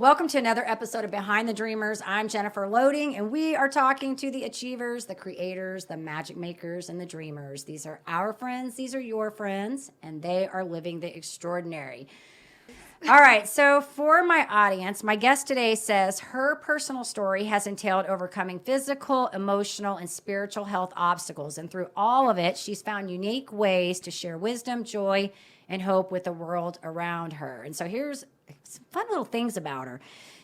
welcome to another episode of Behind the Dreamers. I'm Jennifer Loading, and we are talking to the achievers, the creators, the magic makers, and the dreamers. These are our friends, these are your friends, and they are living the extraordinary. All right, so for my audience, my guest today says her personal story has entailed overcoming physical, emotional, and spiritual health obstacles. And through all of it, she's found unique ways to share wisdom, joy, and hope with the world around her. And so here's some fun little things about her.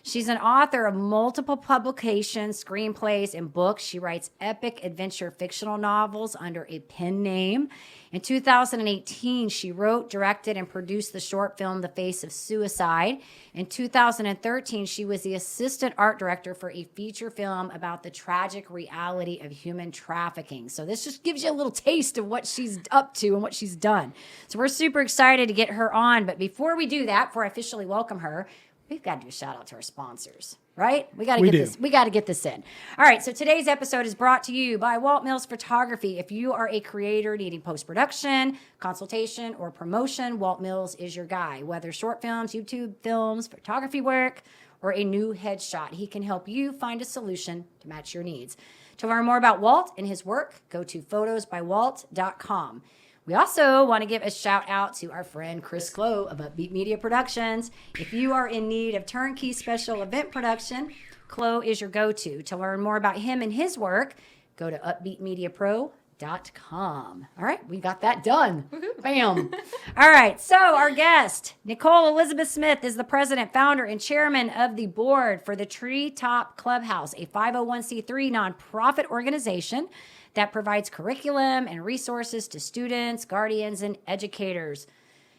She's an author of multiple publications, screenplays, and books. She writes epic adventure fictional novels under a pen name. In 2018, she wrote, directed, and produced the short film The Face of Suicide. In 2013, she was the assistant art director for a feature film about the tragic reality of human trafficking. So this just gives you a little taste of what she's up to and what she's done. So we're super excited to get her on. But before we do that, before I officially welcome her, we've got to do a shout out to our sponsors, right? We got to get this in. All right. So today's episode is brought to you by Walt Mills Photography. If you are a creator needing post-production, consultation, or promotion, Walt Mills is your guy. Whether short films, YouTube films, photography work, or a new headshot, he can help you find a solution to match your needs. To learn more about Walt and his work, go to photosbywalt.com. We also want to give a shout out to our friend Chris Clow of Upbeat Media Productions. If you are in need of turnkey special event production, Clow is your go-to. To learn more about him and his work, go to upbeatmediapro.com. All right, we got that done. Bam. All right, so our guest, Nicole Elizabeth Smith, is the president, founder, and chairman of the board for the Treetop Clubhouse, a 501c3 nonprofit organization that provides curriculum and resources to students, guardians, and educators.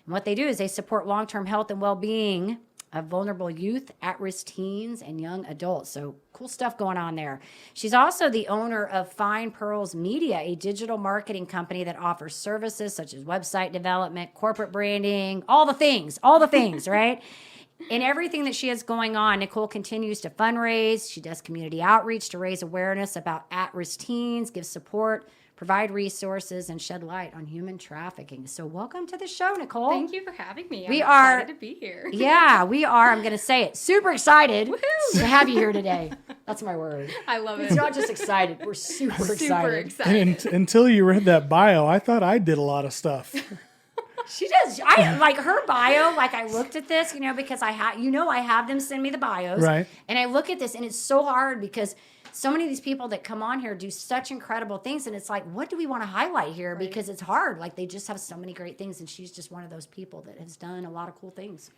And what they do is they support long-term health and well-being of vulnerable youth, at-risk teens, and young adults. So cool stuff going on there. She's also the owner of Fine Pearls Media, a digital marketing company that offers services such as website development, corporate branding, all the things, right? In everything that she has going on, Nicole continues to fundraise. She does community outreach to raise awareness about at-risk teens, give support, provide resources, and shed light on human trafficking. So welcome to the show, Nicole. Thank you for having me. I'm excited to be here. Yeah, we are. I'm going to say it. Super excited to have you here today. That's my word. I love it. It's not just excited. We're super excited. And until you read that bio, I thought I did a lot of stuff. She does. I like her bio. Like I looked at this, because I have them send me the bios. Right. And I look at this, and it's so hard because so many of these people that come on here do such incredible things, and it's like, what do we want to highlight here? Right. Because it's hard. Like they just have so many great things, and she's just one of those people that has done a lot of cool things.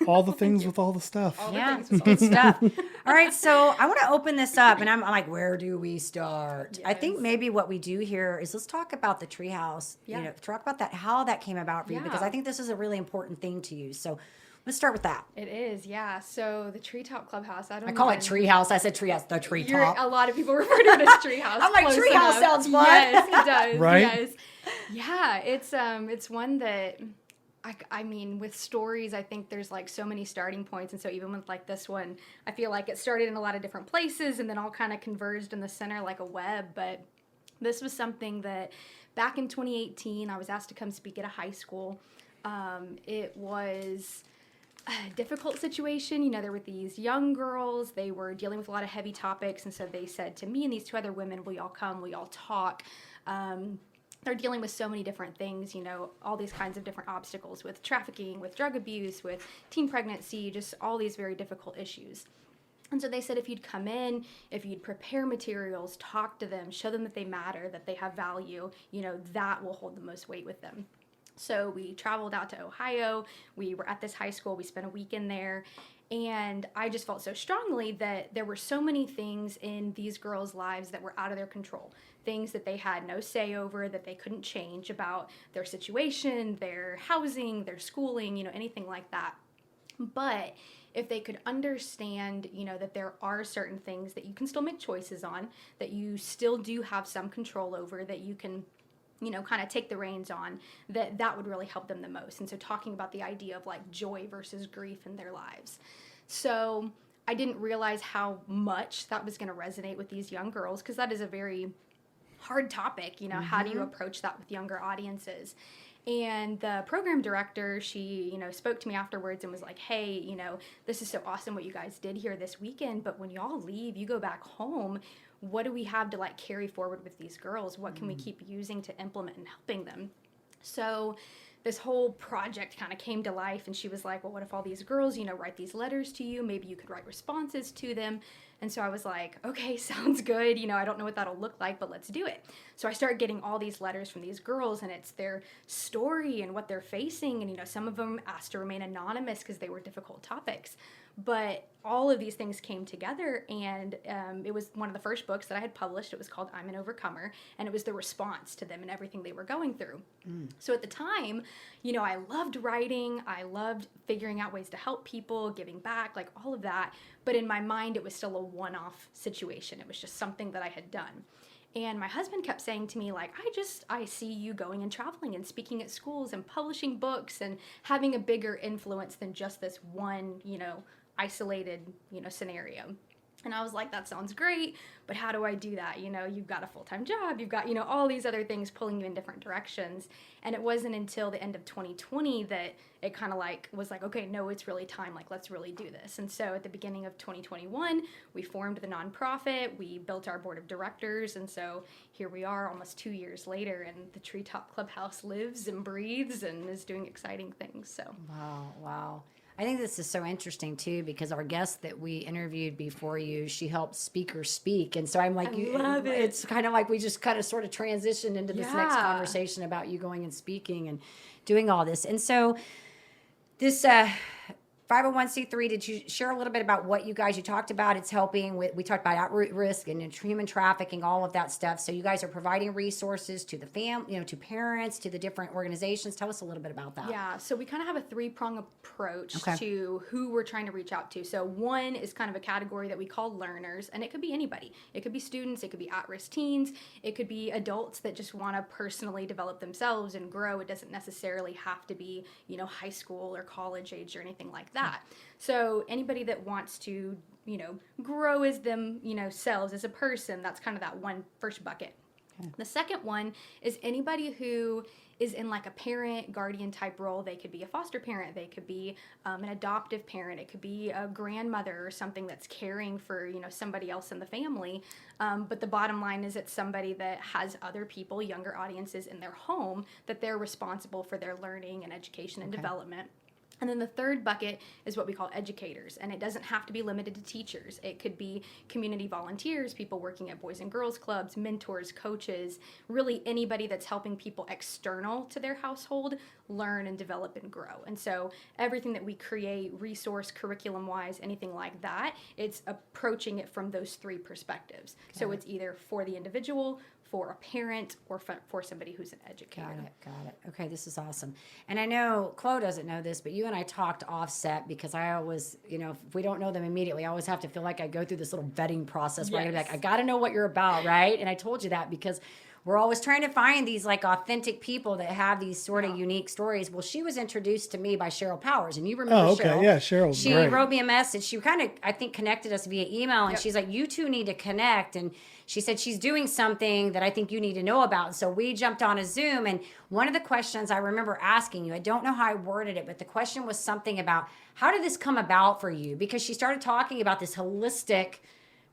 All the things with all the stuff. It's good stuff. All right, so I want to open this up, and I'm like, where do we start? Yes. I think maybe what we do here is let's talk about the treehouse. Yeah. Talk about that, how that came about for you, because I think this is a really important thing to you. So let's start with that. It is, yeah. So the Treetop Clubhouse, I call it treehouse. I said treehouse, the treetop. A lot of people refer to it as treehouse. I'm like, treehouse sounds fun. Yes, it does. Right? Yes. Yeah, it's one that... I mean, with stories, I think there's like so many starting points. And so even with like this one, I feel like it started in a lot of different places and then all kind of converged in the center like a web. But this was something that back in 2018, I was asked to come speak at a high school. It was a difficult situation. There were these young girls. They were dealing with a lot of heavy topics. And so they said to me and these two other women, we all come, we all talk. They're dealing with so many different things, all these kinds of different obstacles with trafficking, with drug abuse, with teen pregnancy, just all these very difficult issues. And so they said if you'd come in, if you'd prepare materials, talk to them, show them that they matter, that they have value, that will hold the most weight with them. So we traveled out to Ohio. We were at this high school. We spent a week in there. And I just felt so strongly that there were so many things in these girls' lives that were out of their control. Things that they had no say over, that they couldn't change about their situation, their housing, their schooling, anything like that. But if they could understand, that there are certain things that you can still make choices on, that you still do have some control over, that you can kind of take the reins on, that would really help them the most. And so talking about the idea of like joy versus grief in their lives. So I didn't realize how much that was going to resonate with these young girls, because that is a very hard topic. How do you approach that with younger audiences? And the program director, she, spoke to me afterwards and was like, hey, this is so awesome what you guys did here this weekend, but when y'all leave, you go back home, what do we have to like carry forward with these girls? What can we keep using to implement and helping them? So this whole project kind of came to life, and she was like, well, what if all these girls, write these letters to you? Maybe you could write responses to them. And so I was like, okay, sounds good. I don't know what that'll look like, but let's do it. So I started getting all these letters from these girls, and it's their story and what they're facing. And, some of them asked to remain anonymous because they were difficult topics. But all of these things came together, and it was one of the first books that I had published. It was called I'm an Overcomer, and it was the response to them and everything they were going through. So at the time, I loved writing. I loved figuring out ways to help people, giving back, like all of that. But in my mind, it was still a one-off situation. It was just something that I had done. And my husband kept saying to me, like, I see you going and traveling and speaking at schools and publishing books and having a bigger influence than just this one, isolated, scenario. And I was like, that sounds great, but how do I do that? You've got a full-time job, you've got, all these other things pulling you in different directions. And it wasn't until the end of 2020 that it kind of was like, okay, no, it's really time. Like, let's really do this. And so at the beginning of 2021, we formed the nonprofit, we built our board of directors. And so here we are almost 2 years later, and the Treetop Clubhouse lives and breathes and is doing exciting things. So. Wow. I think this is so interesting too, because our guest that we interviewed before you, she helped speakers speak. And so I'm like, I love it. It's kind of like we just kind of sort of transitioned into this next Yeah. conversation about you going and speaking and doing all this. And so this 501c3, did you share a little bit about what you talked about? It's helping with, we talked about outright risk and human trafficking, all of that stuff. So you guys are providing resources to the to parents, to the different organizations. Tell us a little bit about that. Yeah, so we kind of have a three-prong approach Okay. to who we're trying to reach out to. So one is kind of a category that we call learners, and it could be anybody. It could be students, it could be at-risk teens, it could be adults that just want to personally develop themselves and grow. It doesn't necessarily have to be, high school or college age or anything like that. So anybody that wants to, grow as selves as a person, that's kind of that one first bucket. Okay. The second one is anybody who is in like a parent guardian type role. They could be a foster parent, they could be an adoptive parent, it could be a grandmother or something that's caring for somebody else in the family. But the bottom line is it's somebody that has other people, younger audiences in their home, that they're responsible for their learning and education and development. And then the third bucket is what we call educators, and it doesn't have to be limited to teachers. It could be community volunteers, people working at Boys and Girls Clubs, mentors, coaches, really anybody that's helping people external to their household learn and develop and grow. And so everything that we create, resource, curriculum-wise, anything like that, it's approaching it from those three perspectives. So it's either for the individual, for a parent, or for somebody who's an educator. Got it. Okay, this is awesome. And I know Chloe doesn't know this, but you and I talked offset, because I always, if we don't know them immediately, I always have to feel like I go through this little vetting process where I'm like, I got to know what you're about, right? And I told you that because we're always trying to find these like authentic people that have these sort of unique stories. Well, she was introduced to me by Cheryl Powers, and you remember Cheryl. Yeah, Cheryl's She great. wrote me a message. She kind of, I think, connected us via email, and she's like, you two need to connect. And she said she's doing something that I think you need to know about. And so we jumped on a Zoom, and one of the questions I remember asking you, I don't know how I worded it, but the question was something about, how did this come about for you? Because she started talking about this holistic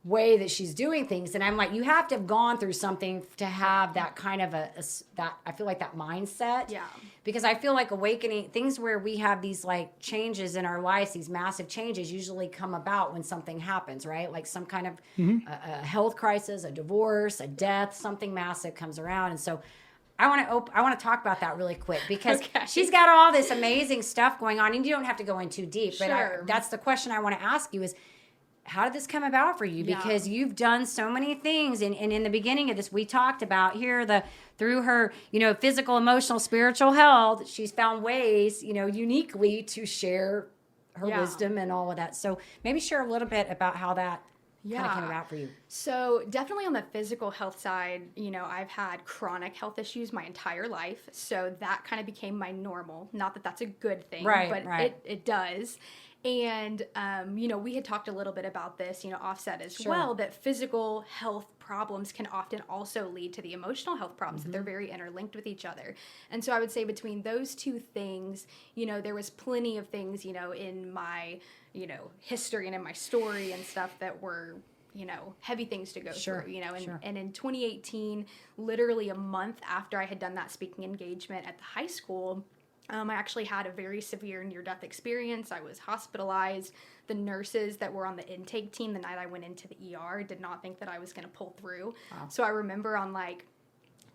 way that she's doing things, and I'm like, you have to have gone through something to have that kind of that I feel like that mindset. Yeah. Because I feel like awakening things where we have these like changes in our lives, these massive changes usually come about when something happens, right? Like some kind of a health crisis, a divorce, a death, something massive comes around. And so I want to talk about that really quick, because she's got all this amazing stuff going on, and you don't have to go in too deep, but that's the question I want to ask you is, how did this come about for you? Because you've done so many things. And in the beginning of this, we talked about here through her, physical, emotional, spiritual health, she's found ways, uniquely to share her wisdom and all of that. So maybe share a little bit about how that kind of came about for you. So definitely on the physical health side, I've had chronic health issues my entire life. So that kind of became my normal. Not that that's a good thing, but it does. And, we had talked a little bit about this, offset as well, that physical health problems can often also lead to the emotional health problems, that they're very interlinked with each other. And so I would say between those two things, there was plenty of things, in my, history and in my story and stuff that were, heavy things to go through, and in 2018, literally a month after I had done that speaking engagement at the high school, I actually had a very severe near-death experience. I was hospitalized. The nurses that were on the intake team the night I went into the ER did not think that I was going to pull through. Wow. So I remember on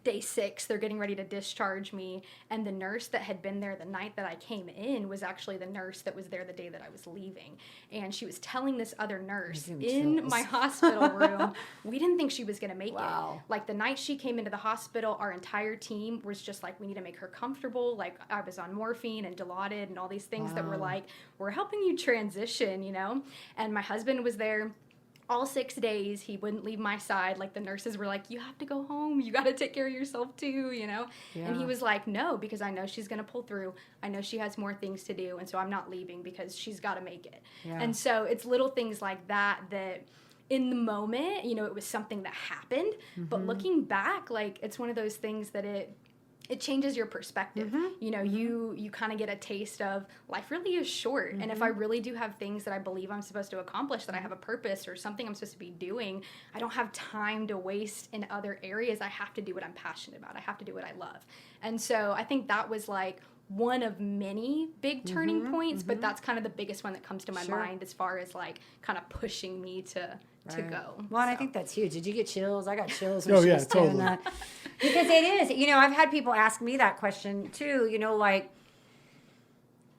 day 6, they're getting ready to discharge me, and the nurse that had been there the night that I came in was actually the nurse that was there the day that I was leaving. And she was telling this other nurse in my hospital room, we didn't think she was going to make it. The night she came into the hospital, our entire team was just we need to make her comfortable. I was on morphine and Dilaudid and all these things that were we're helping you transition, And my husband was there all 6 days. He wouldn't leave my side. The nurses were you have to go home. You got to take care of yourself too, Yeah. And he was no, because I know she's going to pull through. I know she has more things to do. And so I'm not leaving because she's got to make it. Yeah. And so it's little things like that in the moment, it was something that happened. But looking back, it's one of those things that it changes your perspective. You kind of get a taste of life really is short. And if I really do have things that I believe I'm supposed to accomplish, that I have a purpose or something I'm supposed to be doing, I don't have time to waste in other areas. I have to do what I'm passionate about. I have to do what I love. And so I think that was one of many big turning points, but that's kind of the biggest one that comes to my mind as far as kind of pushing me to go. Well, and I think that's huge. Did you get chills? I got chills when she was doing that. Because it is, I've had people ask me that question too,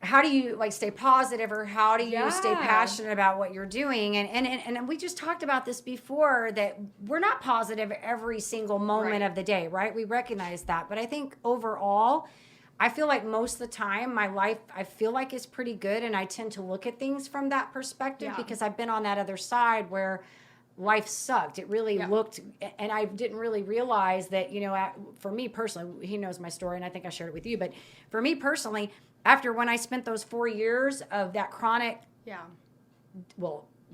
how do you stay positive, or how do you stay passionate about what you're doing? And we just talked about this before, that we're not positive every single moment of the day, right? We recognize that. But I think overall, I feel most of the time my life, I feel is pretty good, and I tend to look at things from that perspective because I've been on that other side where life sucked. It really looked, and I didn't really realize that, for me personally, he knows my story, and I think I shared it with you, but for me personally, after when I spent those 4 years of that chronic,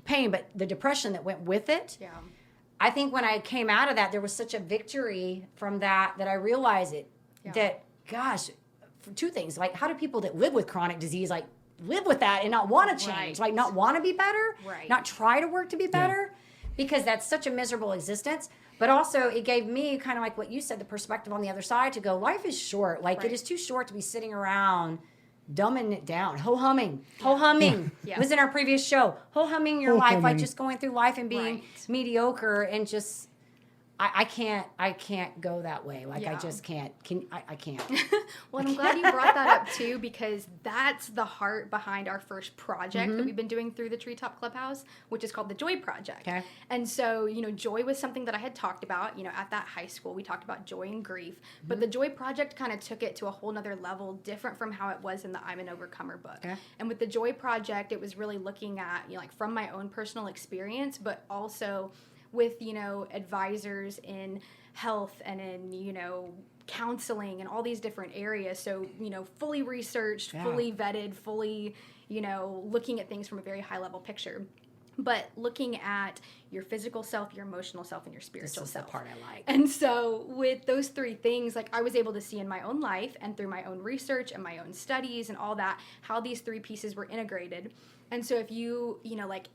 pain, but the depression that went with it, I think when I came out of that, there was such a victory from that I realized that, gosh, for two things, how do people that live with chronic disease, live with that and not want to change, not want to be better, not try to work to be better, because that's such a miserable existence. But also it gave me kind of what you said, the perspective on the other side, to go, life is short. It is too short to be sitting around dumbing it down, ho-humming. It was in our previous show. Ho-humming your life, just going through life and being mediocre, and just I can't go that way. I just can't. I can't. Well, I'm glad you brought that up too, because that's the heart behind our first project that we've been doing through the Treetop Clubhouse, which is called the Joy Project. Okay. And so, joy was something that I had talked about, at that high school. We talked about joy and grief, but the Joy Project kind of took it to a whole nother level, different from how it was in the I'm an Overcomer book. Okay. And with the Joy Project, it was really looking at, from my own personal experience, but also with, advisors in health and in, counseling and all these different areas. So, fully researched, fully vetted, fully, looking at things from a very high level picture. But looking at your physical self, your emotional self, and your spiritual self. This is the part I like. And so with those three things, I was able to see in my own life and through my own research and my own studies and all that, how these three pieces were integrated. And so if you,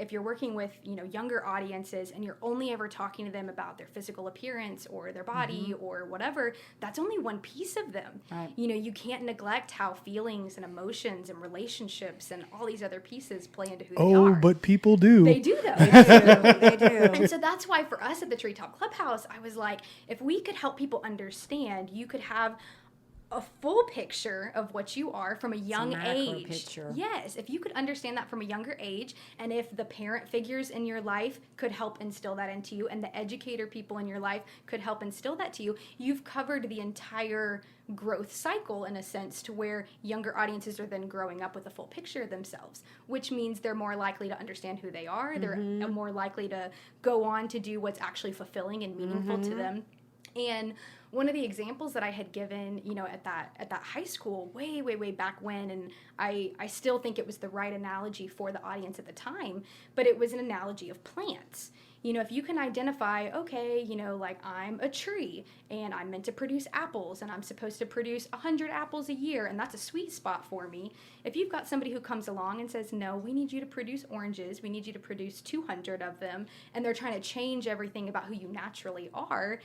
if you're working with, younger audiences and you're only ever talking to them about their physical appearance or their body or whatever, that's only one piece of them. Right. You can't neglect how feelings and emotions and relationships and all these other pieces play into who they are. Oh, but people do. They do, though. They do. And so that's why for us at the Treetop Clubhouse, I was like, if we could help people understand, you could have a full picture of what you are from a young age. Picture. Yes, if you could understand that from a younger age, and if the parent figures in your life could help instill that into you, and the educator people in your life could help instill that to you, you've covered the entire growth cycle in a sense, to where younger audiences are then growing up with a full picture of themselves, which means they're more likely to understand who they are. They're more likely to go on to do what's actually fulfilling and meaningful to them. And one of the examples that I had given, at that high school way back when, and I still think it was the right analogy for the audience at the time, but it was an analogy of plants. if you can identify, okay, like I'm a tree and I'm meant to produce apples and I'm supposed to produce 100 apples a year and that's a sweet spot for me. If you've got somebody who comes along and says, no, we need you to produce oranges, we need you to produce 200 of them, and they're trying to change everything about who you naturally are,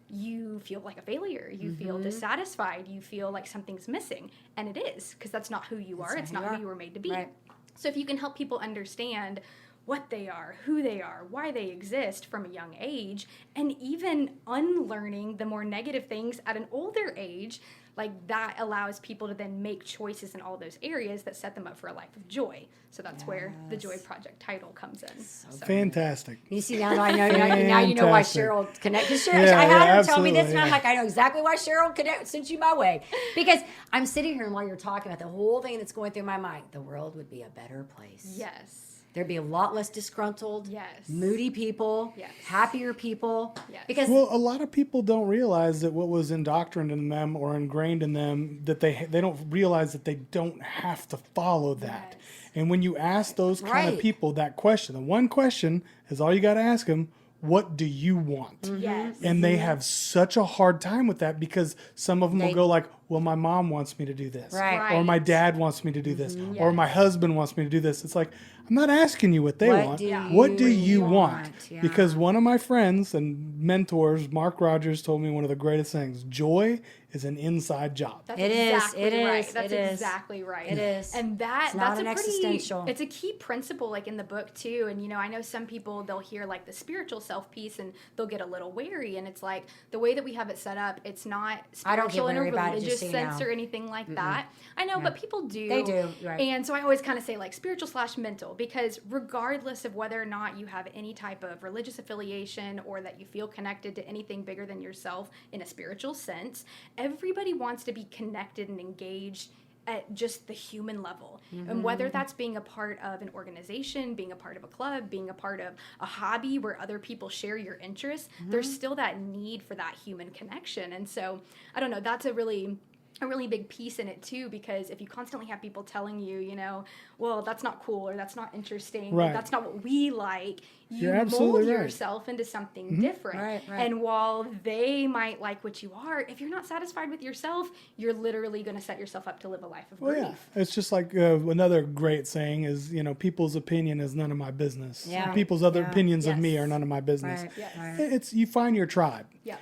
you feel like a failure. You feel dissatisfied. You feel like something's missing. And it is, because that's not who you are. It's not who you were made to be. Right. So if you can help people understand what they are, who they are, why they exist from a young age, and even unlearning the more negative things at an older age, like that allows people to then make choices in all those areas that set them up for a life of joy. So that's where the Joy Project title comes in. So. Fantastic. You see, now I know. Now you know why Cheryl connected. Cheryl, I had her tell me this, and I'm like, I know exactly why Cheryl sent you my way. Because I'm sitting here, and while you're talking about the whole thing that's going through my mind, the world would be a better place. Yes. There'd be a lot less disgruntled, moody people, happier people. Yes. Because a lot of people don't realize that what was indoctrinated in them or ingrained in them, that they don't realize that they don't have to follow that. Yes. And when you ask those kind of people that question, the one question is all you got to ask them, what do you want? Yes. And they have such a hard time with that because some of them will go like, well, my mom wants me to do this. Right. Or my dad wants me to do this. Or my husband wants me to do this. It's like, I'm not asking you what they want. What do you want? Yeah. Because one of my friends and mentors, Mark Rogers, told me one of the greatest things. Joy is an inside job. That's It is. exactly It right. is. That's It is. exactly right. It is. And It's not that's an a pretty existential. it's a key principle like in the book too. And I know some people they'll hear like the spiritual self piece and they'll get a little wary, and it's like the way that we have it set up, it's not I don't get spiritual in a wary about it, religious just so you sense know. or anything like that. I know, but people do. They do, right. And so I always kind of say like spiritual/mental, because regardless of whether or not you have any type of religious affiliation or that you feel connected to anything bigger than yourself in a spiritual sense, everybody wants to be connected and engaged at just the human level. And whether that's being a part of an organization, being a part of a club, being a part of a hobby where other people share your interests, there's still that need for that human connection. And so, I don't know, that's a really big piece in it too, because if you constantly have people telling you, well, that's not cool or that's not interesting, or that's not what we like, you mold yourself into something different. Right. And while they might like what you are, if you're not satisfied with yourself, you're literally going to set yourself up to live a life of grief. Yeah. It's just like another great saying is, people's opinion is none of my business. Yeah. People's other opinions of me are none of my business. Right. Yes. Right. It's you find your tribe. Yeah.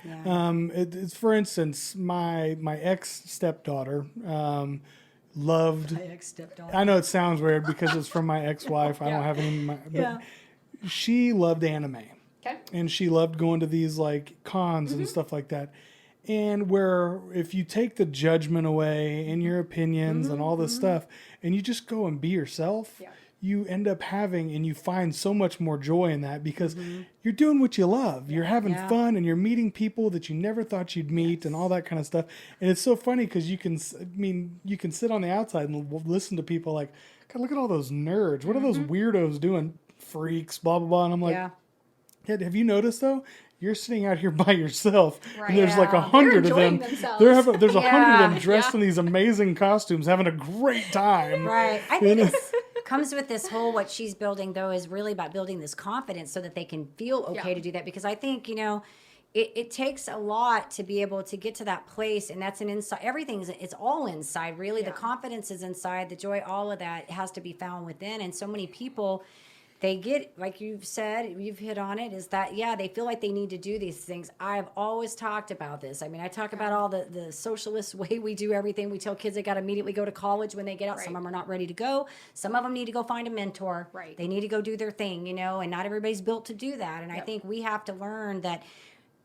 It's for instance, my ex stepdaughter loved. My ex-stepdaughter. I know it sounds weird because it's from my ex-wife. I don't have any. But she loved anime. Okay. And she loved going to these like cons and stuff like that. And where if you take the judgment away and your opinions and all this stuff, and you just go and be yourself, you end up having and you find so much more joy in that because you're doing what you love. You're having fun and you're meeting people that you never thought you'd meet and all that kind of stuff. And it's so funny because you can sit on the outside and listen to people like, God, look at all those nerds. What are those weirdos doing? Freaks, blah, blah, blah. And I'm like, have you noticed though? You're sitting out here by yourself, and there's like 100 of them. There's 100 of them dressed in these amazing costumes, having a great time. Right. I think this comes with this whole what she's building though is really about building this confidence so that they can feel okay to do that. Because I think it takes a lot to be able to get to that place, and that's an inside. It's all inside, really. The confidence is inside, the joy, all of that has to be found within. And so many people, they get, like you've said, you've hit on it, is that, they feel like they need to do these things. I've always talked about this. I mean, I talk about all the socialist way we do everything. We tell kids they got to immediately go to college when they get out. Some of them are not ready to go. Some of them need to go find a mentor. Right. They need to go do their thing, and not everybody's built to do that. And I think we have to learn that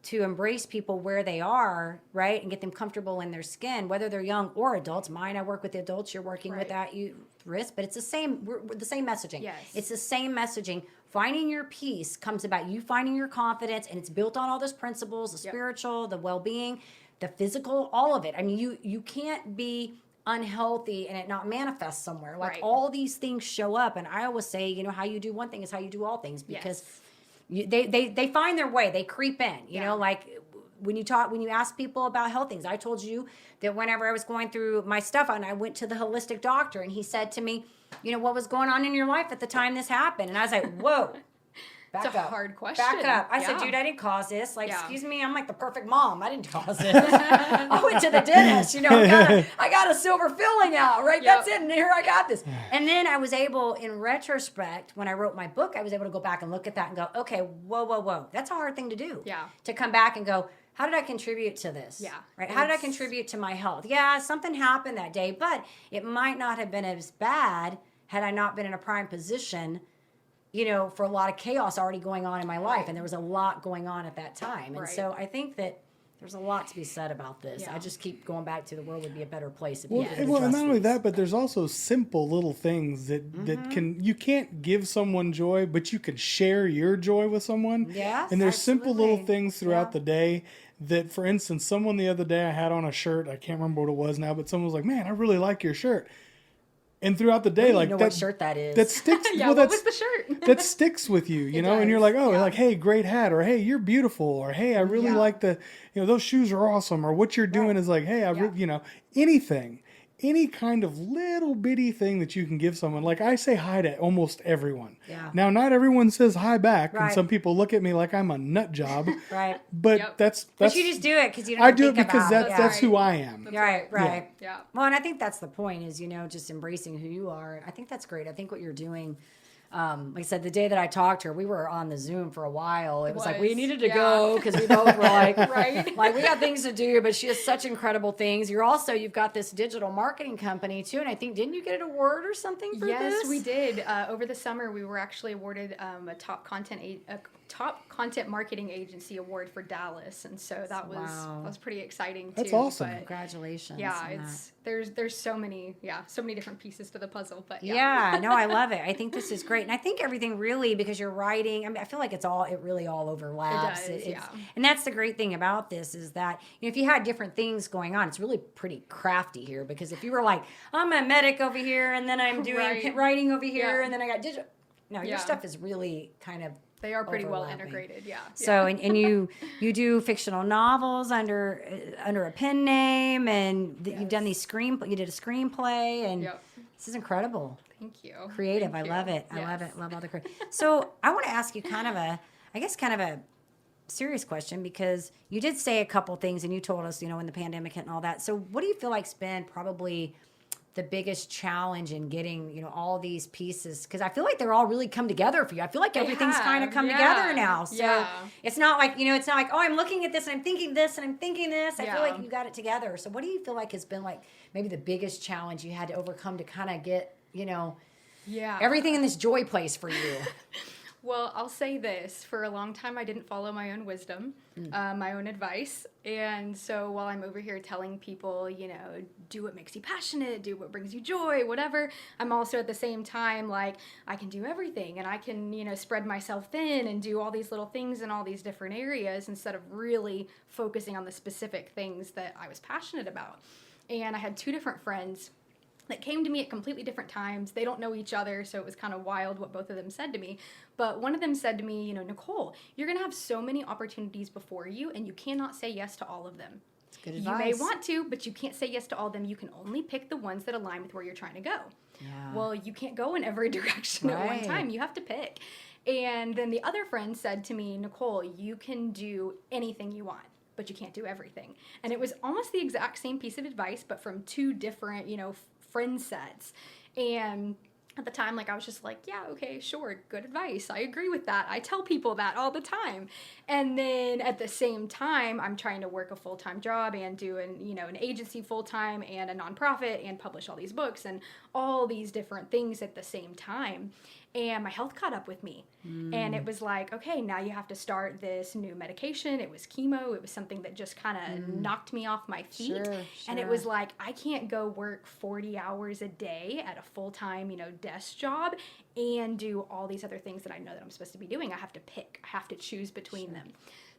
to embrace people where they are, right, and get them comfortable in their skin, whether they're young or adults. I work with the adults. You're working with that risk, but it's the same. We're the same messaging. Yes. It's the same messaging. Finding your peace comes about you finding your confidence, and it's built on all those principles: the spiritual, the well-being, the physical, all of it. I mean, you can't be unhealthy and it not manifest somewhere. Like all these things show up, and I always say, how you do one thing is how you do all things, because. They find their way. They creep in. You know, like when you ask people about health things. I told you that whenever I was going through my stuff, and I went to the holistic doctor, and he said to me, what was going on in your life at the time this happened? And I was like, whoa. back It's a up. hard question. Back up. I said, Yeah. dude, I didn't cause this. Like, Yeah. excuse me, I'm like the perfect mom. I didn't cause this. I went to the dentist, I got a silver filling out, right? Yep. That's it. And here I got this. And then I was able, in retrospect, when I wrote my book, I was able to go back and look at that and go, okay, whoa. That's a hard thing to do. Yeah. To come back and go, how did I contribute to this? Yeah. Right? How did I contribute to my health? Yeah, something happened that day, but it might not have been as bad had I not been in a prime position, for a lot of chaos already going on in my life. And there was a lot going on at that time. And Right. so I think that there's a lot to be said about this. Yeah. I just keep going back to the world would be a better place if Well, you could well, and address not only these. that, but there's also simple little things that you can't give someone joy, but you can share your joy with someone. Yes, And there's simple little absolutely. things throughout Yeah. the day that, for instance, someone the other day I had on a shirt, I can't remember what it was now, but someone was like, "Man, I really like your shirt." And throughout the day, You like know that, what shirt that is. that sticks. Yeah, well, what that's was the shirt? that sticks with you, you It know, and you're does, like, oh, yeah. like, hey, great hat, or hey, you're beautiful, or hey, I really Yeah. like those shoes are awesome, or what you're doing Right. is like, hey, Yeah. anything, any kind of little bitty thing that you can give someone. Like I say hi to almost everyone. Yeah. Now, not everyone says hi back, and Right. some people look at me like I'm a nut job, Right. but Yep. that's But you just do it because you don't I do it think because about that's yeah. who I am. That's Right. Yeah. Well, and I think that's the point is, just embracing who you are. I think that's great. I think what you're doing, like I said, the day that I talked to her, we were on the Zoom for a while. It was like we was, needed to yeah. go because we both were like, Right. like we got things to do, but she has such incredible things. You've got this digital marketing company too. And I think, didn't you get an award or something for Yes, this? we did. Over the summer, we were actually awarded a top content marketing agency award for Dallas, and so that was pretty exciting too. That's awesome. But Congratulations. yeah, on it's there's so many different pieces to the puzzle. But Yeah, no, I love it. I think this is great. And I think everything really, because you're writing, I mean, I feel like it really all overlaps. It does, yeah. And that's the great thing about this is that, if you had different things going on, it's really pretty crafty here because if you were like, I'm a medic over here and then I'm doing Right. writing over here Yeah. and then I got digital. No, your Yeah. stuff is really kind of they are pretty well overlapping. integrated. Yeah. So and you do fictional novels under a pen name and you've done these you did a screenplay and Yep. this is incredible. Thank you. Creative. Thank I you. love it. I love Yes. it. Love all the creative. So I want to ask you kind of a serious question because you did say a couple things and you told us, when the pandemic hit and all that. So what do you feel like's been probably the biggest challenge in getting, all these pieces? Because I feel like they're all really come together for you. I feel like everything's kind of have, come yeah. together now. So Yeah. it's not like, oh, I'm looking at this and I'm thinking this and I'm thinking this. I feel Yeah. like you got it together. So what do you feel like has been like maybe the biggest challenge you had to overcome to kind of get, Yeah. everything in this joy place for you? Well, I'll say this. For a long time, I didn't follow my own wisdom, my own advice. And so while I'm over here telling people, do what makes you passionate, do what brings you joy, whatever, I'm also at the same time like, I can do everything and I can, spread myself thin and do all these little things in all these different areas instead of really focusing on the specific things that I was passionate about. And I had two different friends that came to me at completely different times. They don't know each other, so it was kind of wild what both of them said to me. But one of them said to me, Nicole, you're going to have so many opportunities before you, and you cannot say yes to all of them. That's good You may advice. want to, but you can't say yes to all of them. You can only pick the ones that align with where you're trying to go. Yeah. Well, you can't go in every direction at one Right. time. You have to pick. And then the other friend said to me, Nicole, you can do anything you want, but you can't do everything. And it was almost the exact same piece of advice, but from two different, friend sets. And at the time, I was just like, yeah, okay, sure, good advice. I agree with that. I tell people that all the time. And then at the same time, I'm trying to work a full-time job and do an agency full-time and a nonprofit and publish all these books and all these different things at the same time. And my health caught up with me. And it was like, okay, now you have to start this new medication. It was chemo. It was something that just kind of knocked me off my feet. Sure, And it sure. was like, I can't go work 40 hours a day at a full-time, desk job and do all these other things that I know that I'm supposed to be doing. I have to pick. I have to choose between them.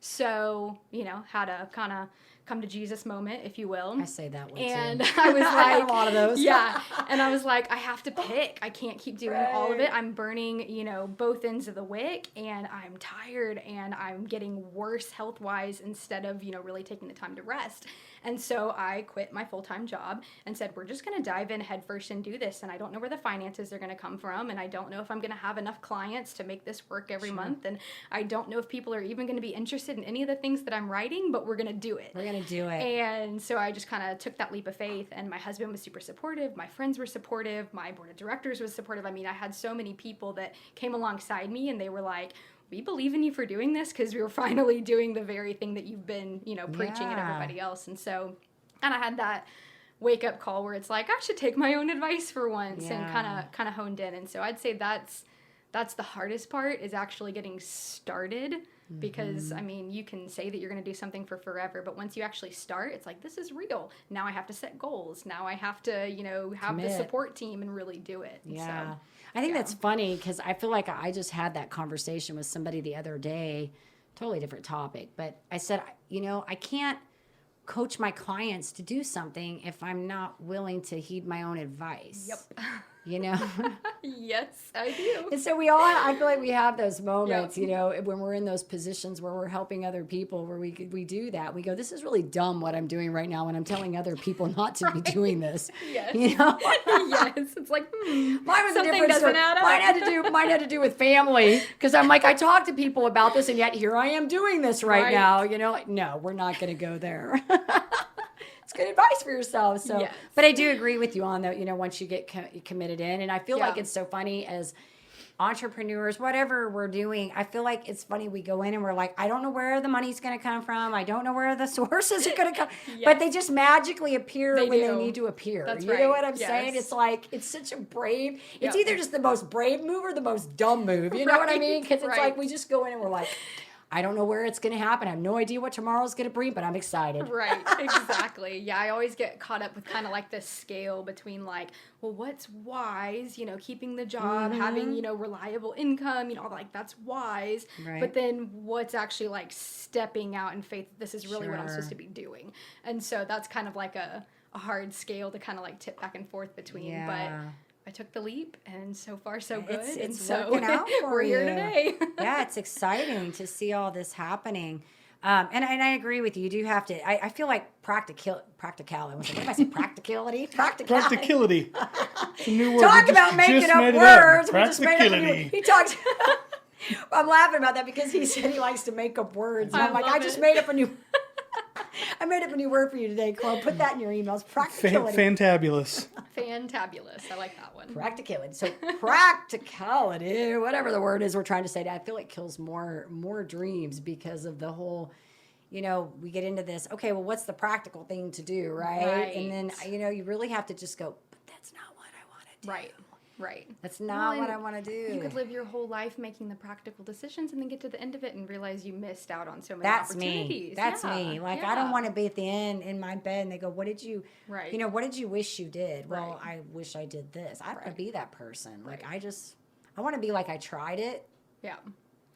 So, had a kind of come to Jesus moment, if you will. I say that one and too. I was I had like, a lot of those. yeah. And I was like, I have to pick. I can't keep doing all of it. Right. I'm burning, both ends of the wick, and I'm tired, and I'm getting worse health-wise instead of, really taking the time to rest. And so I quit my full-time job and said, we're just going to dive in headfirst and do this. And I don't know where the finances are going to come from. And I don't know if I'm going to have enough clients to make this work every month. And I don't know if people are even going to be interested in any of the things that I'm writing, but we're going to do it. We're going to do it. And so I just kind of took that leap of faith. And my husband was super supportive. My friends were supportive. My board of directors was supportive. I mean, I had so many people that came alongside me, and they were like, we believe in you for doing this, because we were finally doing the very thing that you've been, preaching at everybody else. And so, and I had that wake up call where it's like, I should take my own advice for once, and kind of honed in. And so I'd say that's the hardest part, is actually getting started, because I mean, you can say that you're going to do something for forever, but once you actually start, it's like, this is real. Now I have to set goals. Now I have to, have Commit. the support team and really do it. And Yeah. so, I think that's funny, because I feel like I just had that conversation with somebody the other day, totally different topic, but I said, I can't coach my clients to do something if I'm not willing to heed my own advice. Yep. Yes, I do. And so I feel like we have those moments, when we're in those positions where we're helping other people, where we do that. We go, this is really dumb what I'm doing right now, and I'm telling other people not to be doing this. Yes. Yes. It's like, Mine was something a different doesn't story. add up. Mine had to do with family, because I'm like, I talk to people about this, and yet here I am doing this right now. Like, no, we're not going to go there. It's good advice for yourself. So, Yes. But I do agree with you on that. Once you get committed in, and I feel like it's so funny as entrepreneurs, whatever we're doing, I feel like it's funny. We go in and we're like, I don't know where the money's going to come from. I don't know where the sources are going to come, but they just magically appear when they need to appear. That's you right. know what I'm Yes. saying? It's like, it's such a brave, it's either just the most brave move or the most dumb move. You know what I mean? Because it's like, we just go in and we're like, I don't know where it's going to happen. I have no idea what tomorrow's going to bring, but I'm excited. Right, exactly. Yeah, I always get caught up with kind of like this scale between like, well, what's wise, keeping the job, having, reliable income, all like that's wise. Right. But then what's actually like stepping out in faith, this is really what I'm supposed to be doing. And so that's kind of like a hard scale to kind of like tip back and forth between. Yeah. But I took the leap, and so far so good. It's so working out for we're here you. today. Yeah, it's exciting to see all this happening. And I agree with you. You do have to. I feel like practicality. I was like, what did I say? Practicality. Practicality. It's a new word. Talk about making up words. We just made up a new- Practicality. He talks. I'm laughing about that because he said he likes to make up words. And I'm like, I just made up a new. I made up a new word for you today, Chloe. Put that in your emails. Practicality. Fantabulous. Fantabulous. I like that one. Practicality. So practicality, whatever the word is we're trying to say, I feel like kills more dreams because of the whole, we get into this, okay, well, what's the practical thing to do, right? And then, you really have to just go, but that's not what I want to do. Right. That's not what I want to do. You could live your whole life making the practical decisions and then get to the end of it and realize you missed out on so many opportunities. That's me. Like, I don't want to be at the end in my bed and they go, what did you, right. What did you wish you did? Right. Well, I wish I did this. I don't want to be that person. Like, I want to be like, I tried it. Yeah.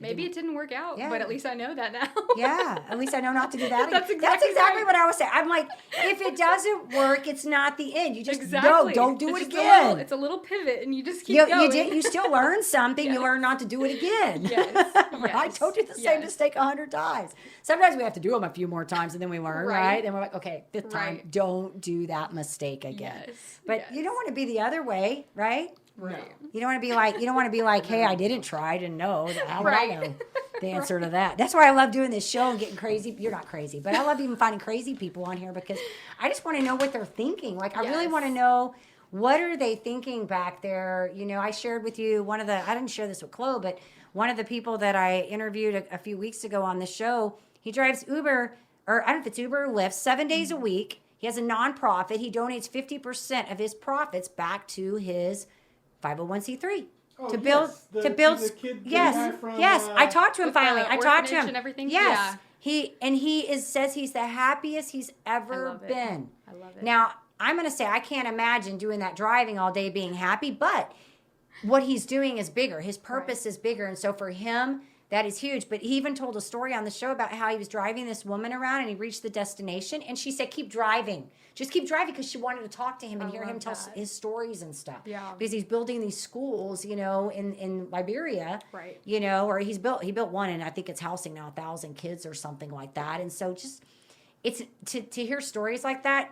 Maybe it didn't work out, Yeah. but at least I know that now. Yeah, at least I know not to do that. That's That's exactly exactly what I was saying. I'm like, if it doesn't work, it's not the end. You just don't do it just again. it's a little pivot, and you just keep going. You still learn something. Yes. You learn not to do it again. Yes. I told you the same mistake 100 times. Sometimes we have to do them a few more times, and then we learn, right? Then we're like, okay, fifth time, don't do that mistake again. Yes. But you don't want to be the other way, right? Right. You don't want to be like, hey, I didn't try, I didn't know. How would I know the answer to that? That's why I love doing this show and getting crazy. You're not crazy, but I love even finding crazy people on here because I just want to know what they're thinking. Like, I really want to know, what are they thinking back there? I shared with you I didn't share this with Chloe, but one of the people that I interviewed a few weeks ago on the show, he drives Uber, or I don't know if it's Uber or Lyft, 7 days a week. He has a nonprofit. He donates 50% of his profits back to his 501c3 to build the kid yes from, I talked to him finally. I talked to him and everything. Yes, he says he's the happiest he's ever been. I love it. Now I'm going to say I can't imagine doing that driving all day being happy, but what he's doing is bigger. His purpose is bigger, and so for him, That is huge. But he even told a story on the show about how he was driving this woman around and he reached the destination. And she said, keep driving. Just keep driving, because she wanted to talk to him and hear him tell his stories and stuff. Yeah. Because he's building these schools, in Liberia. Right. Or he built one, and I think it's housing now 1,000 kids or something like that. And so just, it's to hear stories like that,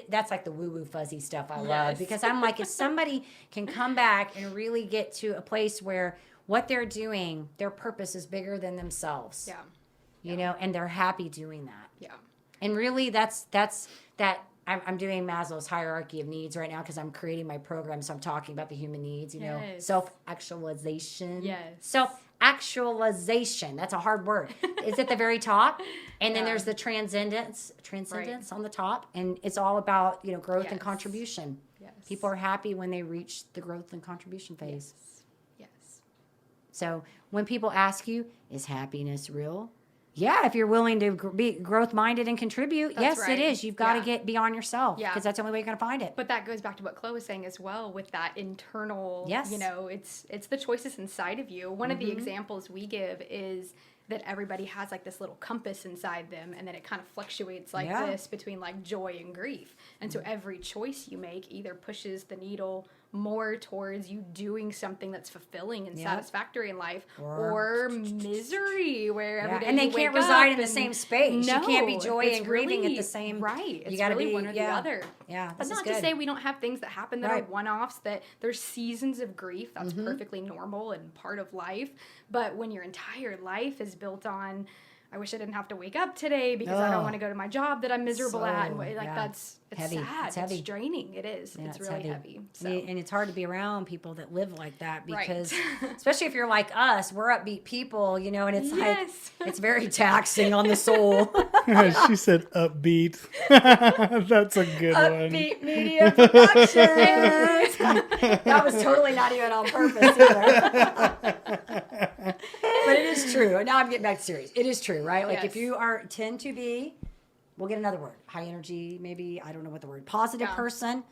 that's like the woo-woo fuzzy stuff I love. Because I'm like, if somebody can come back and really get to a place where what they're doing, their purpose is bigger than themselves. Yeah. And they're happy doing that. Yeah. And really that's that. I'm doing Maslow's hierarchy of needs right now because I'm creating my program. So I'm talking about the human needs, self-actualization. Yes. Self-actualization. That's a hard word. It's at the very top. And then there's the transcendence on the top. And it's all about, growth and contribution. Yes. People are happy when they reach the growth and contribution phase. Yes. So when people ask you, is happiness real? Yeah, if you're willing to be growth-minded and contribute, yes, it is. You've got to get beyond yourself because that's the only way you're going to find it. But that goes back to what Chloe was saying as well with that internal, it's the choices inside of you. One of the examples we give is that everybody has like this little compass inside them, and then it kind of fluctuates like this between like joy and grief. And so every choice you make either pushes the needle more towards you doing something that's fulfilling and satisfactory in life, or misery where every day and they you can't wake reside up in the same space. No, You can't be joy it's and grieving really, at the same. Right. It's You gotta really be one or the other. Yeah, But not to say we don't have things that happen that are one-offs, that there's seasons of grief. That's perfectly normal and part of life. But when your entire life is built on, I wish I didn't have to wake up today because I don't want to go to my job that I'm miserable at. And it's heavy. sad. It's heavy. It's draining. It is. Yeah, it's really heavy. So. And it's hard to be around people that live like that because, especially if you're like us, we're upbeat people, and it's like, it's very taxing on the soul. She said upbeat. That's a good one. Upbeat Media Productions. That was totally not even on purpose either. But it is true. Now I'm getting back to serious. It is true, right? Like if you tend to be, we'll get another word, high energy, maybe, I don't know what the word, positive person,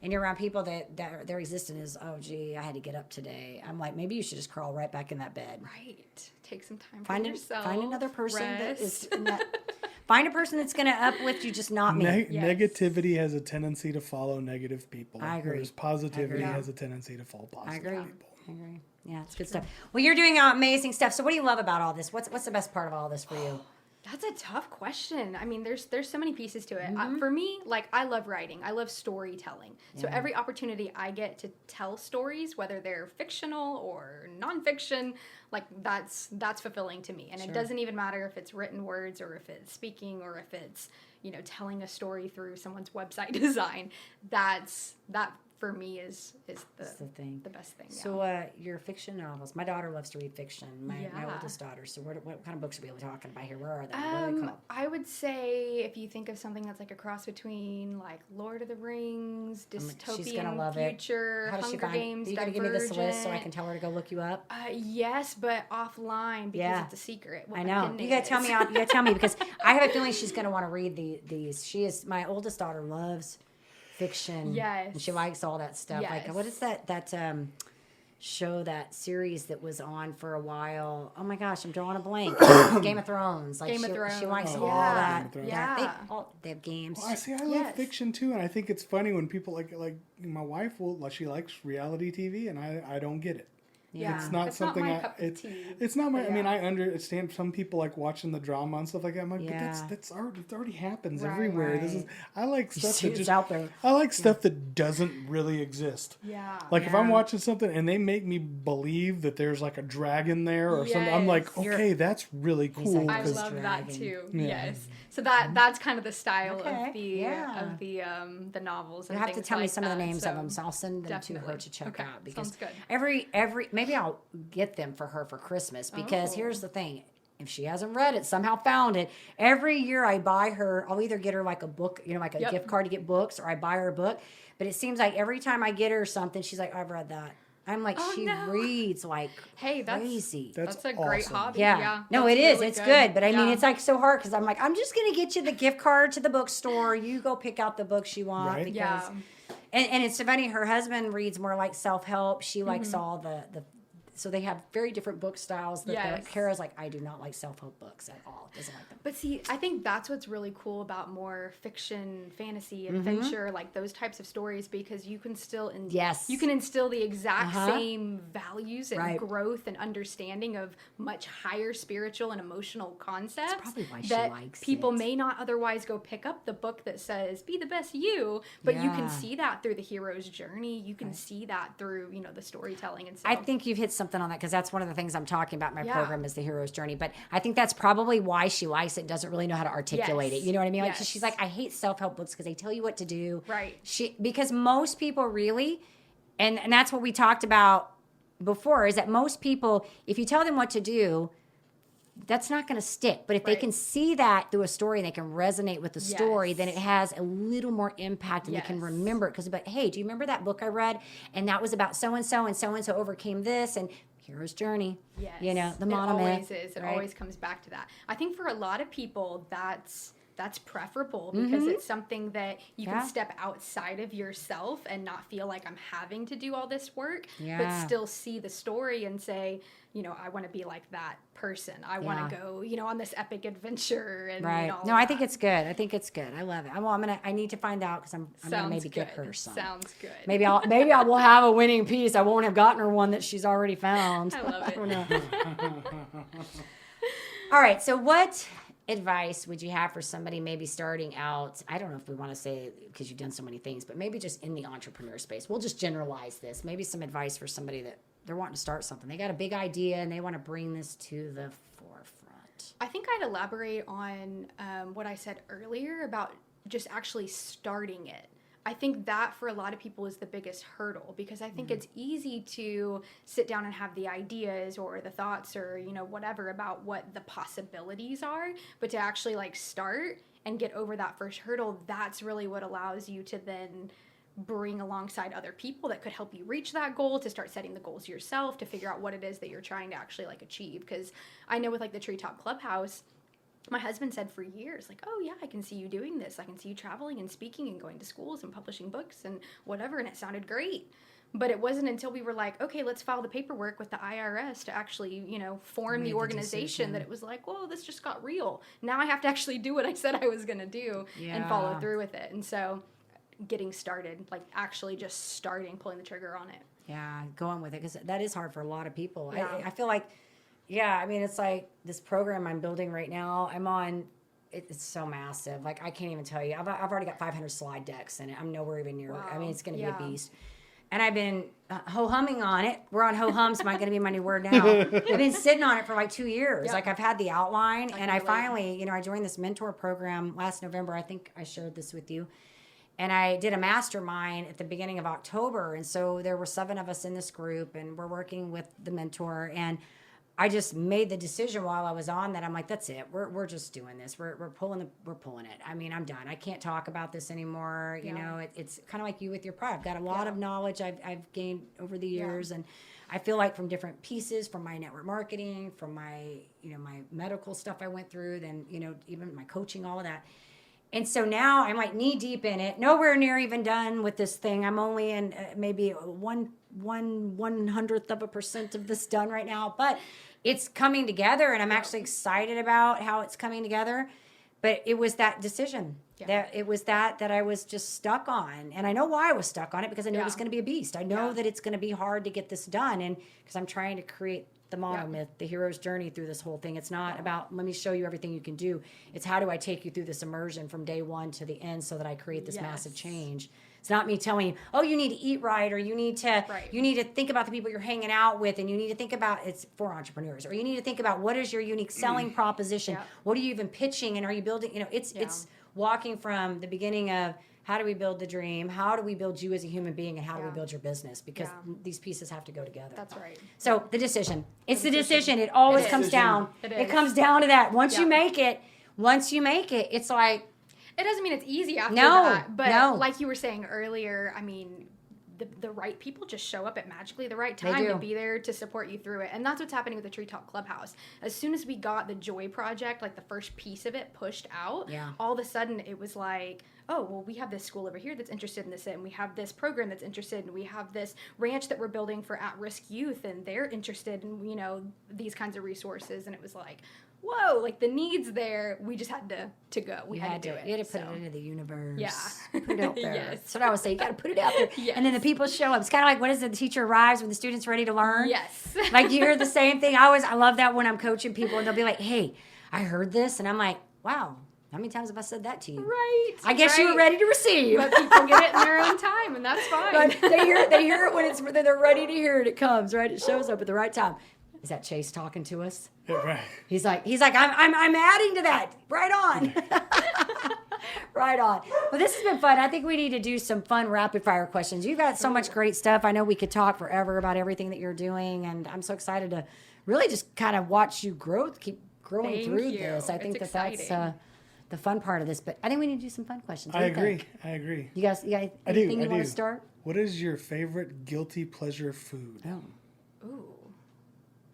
and you're around people that their existence is, oh, gee, I had to get up today. I'm like, maybe you should just crawl right back in that bed. Right. Take some time for yourself. Find another person that is find a person that's going to uplift you, just not me. Negativity has a tendency to follow negative people. I agree. Whereas positivity has a tendency to follow positive people. I agree. Yeah, it's good stuff. Well, you're doing amazing stuff. So what do you love about all this? What's the best part of all this for you? That's a tough question. I mean, there's so many pieces to it. For me, I love writing. I love storytelling. So every opportunity I get to tell stories, whether they're fictional or nonfiction, that's fulfilling to me. And it doesn't even matter if it's written words or if it's speaking or if it's, telling a story through someone's website design. That for me is the thing, the best thing. Yeah. So your fiction novels. My daughter loves to read fiction. My oldest daughter. So what kind of books are we talking about here? Where are they? What are they called? I would say if you think of something that's like a cross between like Lord of the Rings, dystopian future, Hunger Games, Are you going to give me this list so I can tell her to go look you up? Yes, but offline because it's a secret. I know. You got to tell me. You got to tell me because I have a feeling she's going to want to read these. My oldest daughter loves fiction. Yes. And she likes all that stuff. Yes. Like, what is that show, that series that was on for a while? Oh my gosh, I'm drawing a blank. Game of Thrones. Game of Thrones. She likes all that. Yeah. They have games. Well, I love fiction too, and I think it's funny when people like my wife she likes reality TV, and I don't get it. Yeah. It's not something it's not my. I mean, I understand some people like watching the drama and stuff like that. I'm like, but it already happens everywhere. Right. I like stuff that just out there. I like stuff that doesn't really exist. Yeah. Like if I'm watching something and they make me believe that there's like a dragon there or something, I'm like, okay, that's really cool. I love that too. Yeah. Yes. So that's kind of the style of the novels. You have to tell me some of the names of them, so I'll send them to her to check out because every maybe I'll get them for her for Christmas because here's the thing. If she hasn't read it, somehow found it, every year I buy her, I'll either get her like a book, like a gift card to get books, or I buy her a book. But it seems like every time I get her something, she's like, I've read that. I'm like, reads like crazy. That's a great hobby. Yeah. No, it is. It's good. But I mean, it's like so hard because I'm like, I'm just going to get you the gift card to the bookstore. You go pick out the books you want. Right. Because, and it's funny, her husband reads more like self-help. She likes all the so they have very different book styles. That Yes. Kara's like, I do not like self-help books at all. Doesn't like them. But see, I think that's what's really cool about more fiction, fantasy, adventure, like those types of stories, because you can still Yes. you can instill the exact same values and Right. growth and understanding of much higher spiritual and emotional concepts. That's probably why she that likes people it. may not otherwise go pick up the book that says "Be the best you," but you Yeah. can see that through the hero's journey. You can see that through the storytelling and so. I think you've hit something on that because that's one of the things I'm talking about in my Yeah. program is the hero's journey. But I think that's probably why she likes it, doesn't really know how to articulate Yes. it. You know what I mean? Like, 'cause Yes. she's like, I hate self-help books because they tell you what to do. Right. Because most people really, and that's what we talked about before, is that most people, if you tell them what to do, that's not going to stick. But if they Right. can see that through a story and they can resonate with the story, then it Yes. has a little more impact and they can Yes. remember it. Because, hey, do you remember that book I read? And that was about so-and-so and so-and-so overcame this and hero's journey. Yes. You know, the It monomyth. always is. It right? always comes back to that. I think for a lot of people, that's preferable because it's something that you Mm-hmm. Yeah. can step outside of yourself and not feel like I'm having to do all this work, Yeah. but still see the story and say, I want to be like that person. I want to Yeah. go, on this epic adventure and Right. all No, I that. think it's good. I think it's good. I love it. I need to find out because I'm gonna Sounds maybe get good. her some. Sounds good. Maybe I will have a winning piece. I won't have gotten her one that she's already found. I love it. don't know. All right. So what advice would you have for somebody maybe starting out? I don't know if we want to say because you've done so many things, but maybe just in the entrepreneur space. We'll just generalize this. Maybe some advice for somebody that they're wanting to start something. They got a big idea and they want to bring this to the forefront. I think I'd elaborate on what I said earlier about just actually starting it. I think that for a lot of people is the biggest hurdle because I think it's easy to sit down and have the ideas or the thoughts or, whatever about what the possibilities are, but to actually start and get over that first hurdle, that's really what allows you to then bring alongside other people that could help you reach that goal, to start setting the goals yourself, to figure out what it is that you're trying to actually achieve. Because I know with the Treetop Clubhouse, my husband said for years, oh yeah, I can see you doing this. I can see you traveling and speaking and going to schools and publishing books and whatever. And it sounded great. But it wasn't until we were okay, let's file the paperwork with the IRS to actually, form the organization that it was whoa, this just got real. Now I have to actually do what I said I was going to do and follow Yeah. through with it. And so getting started, actually just starting, pulling the trigger on it. Yeah, going with it because that is hard for a lot of people. Yeah. I feel like, it's like this program I'm building right now. I'm on. It's so massive. I can't even tell you. I've already got 500 slide decks in it. I'm nowhere even near. Wow. I mean, it's going to be Yeah. a beast. And I've been ho-humming on it. We're on ho-hums. Might going to be my new word now. I've been sitting on it for 2 years. Yep. I've had the outline, and I relate. finally, I joined this mentor program last November. I think I shared this with you. And I did a mastermind at the beginning of October. And so there were 7 of us in this group, and we're working with the mentor. And I just made the decision while I was on that. I'm like, that's it. We're just doing this. We're pulling it. I mean, I'm done. I can't talk about this anymore. You know, it's kind of like you with your pride. I've got a lot of knowledge I've gained over the years, and I feel like from different pieces, from my network marketing, from my my medical stuff I went through, then even my coaching, all of that. And so now I'm knee deep in it, nowhere near even done with this thing. I'm only in maybe 1/100% of this done right now, but it's coming together, and I'm actually excited about how it's coming together. But it was that decision that I was just stuck on, and I know why I was stuck on it because I know it was going to be a beast. I know that it's going to be hard to get this done, and because I'm trying to create the monomyth, the hero's journey through this whole thing. It's not about let me show you everything you can do. It's how do I take you through this immersion from day one to the end so that I create this massive change. It's not me telling you, oh, you need to eat right, or you need to think about the people you're hanging out with, and you need to think about it's for entrepreneurs, or you need to think about what is your unique selling proposition. What are you even pitching, and are you building? It's walking from the beginning of how do we build the dream, how do we build you as a human being, and how do we build your business, because these pieces have to go together. That's right. So the decision, it's the decision. It always comes down. It comes down to that. Once you make it, it's like. It doesn't mean it's easy after No, that. But no. like you were saying earlier, I mean, the right people just show up at magically the right time do. to be there to support you through it. And that's what's happening with the Treetop Clubhouse. As soon as we got the Joy Project, like the first piece of it pushed out, all of a sudden it was like, oh, well, we have this school over here that's interested in this, and we have this program that's interested, and we have this ranch that we're building for at-risk youth, and they're interested in, you know, these kinds of resources. And it was like, whoa, like the need's there. We just had to go. We had to do it. You had to put it into the universe. Yeah. Put it out there. Yes. That's what I would say. You got to put it out there. Yes. And then the people show up. It's kind of like, what is it? The teacher arrives when the student's ready to learn. Yes. Like you hear the same thing. I love that when I'm coaching people and they'll be like, hey, I heard this. And I'm like, wow, how many times have I said that to you? Right. I guess you were ready to receive. But people get it in their own time, and that's fine. But they hear it when they're ready to hear it. It comes, right? It shows up at the right time. Is that Chase talking to us? Yeah, right. He's like, I'm adding to that. Right on. Right on. Well, this has been fun. I think we need to do some fun rapid fire questions. You've got so much great stuff. I know we could talk forever about everything that you're doing, and I'm so excited to really just kind of watch you grow, keep growing Thank through you. this. I think It's that's exciting. the fun part of this. But I think we need to do some fun questions. What I do you agree. think? I agree. You guys I do. anything you I want do. to start? What is your favorite guilty pleasure food? Oh. Ooh,